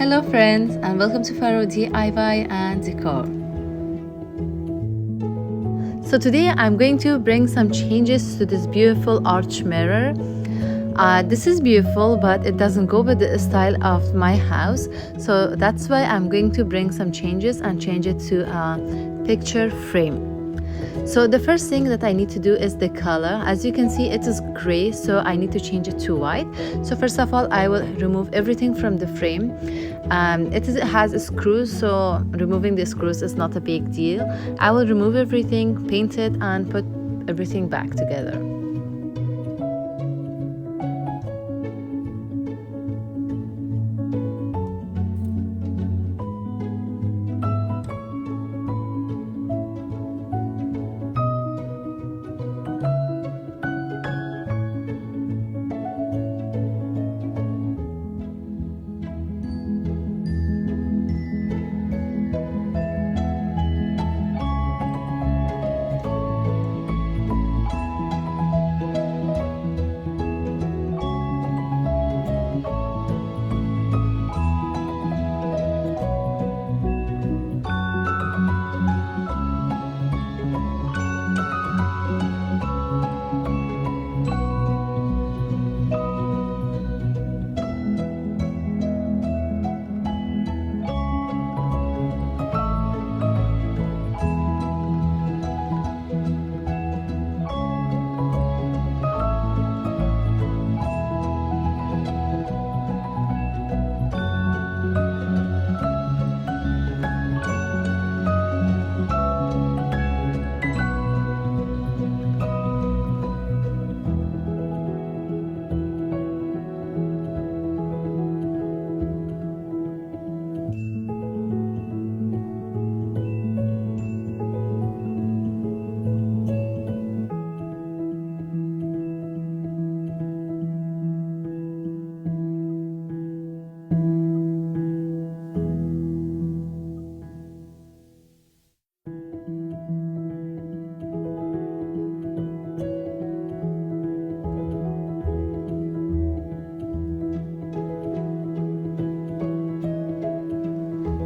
Hello friends, and welcome to Farmhouse DIY and Decor. So today I'm going to bring some changes to this beautiful arch mirror. This is beautiful, but it doesn't go with the style of my house, so that's why I'm going to bring some changes and change it to a picture frame. So the first thing that I need to do is the color. As you can see, it is gray, so I need to change it to white. So first of all, I will remove everything from the frame. It has screws, so removing the screws is not a big deal. I will remove everything, paint it, and put everything back together.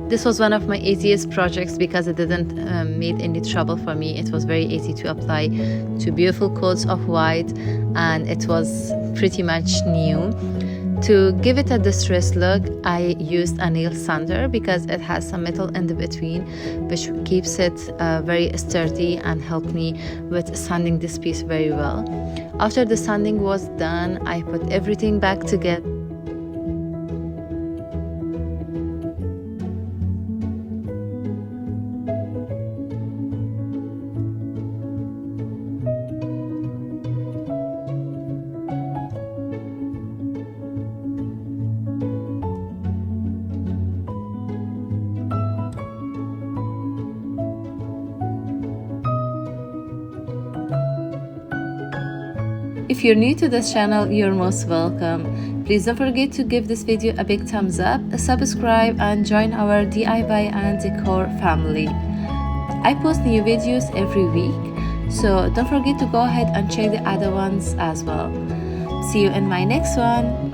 This was one of my easiest projects because it didn't made any trouble for me. It was very easy to apply to beautiful coats of white, and it was pretty much new. To give it a distressed look, I used a nail sander because it has some metal in the between, which keeps it very sturdy and helped me with sanding this piece very well. After the sanding was done, I put everything back together. If you're new to this channel, you're most welcome. Please don't forget to give this video a big thumbs up, subscribe, and join our DIY and Decor family. I post new videos every week, so don't forget to go ahead and check the other ones as well. See you in my next one.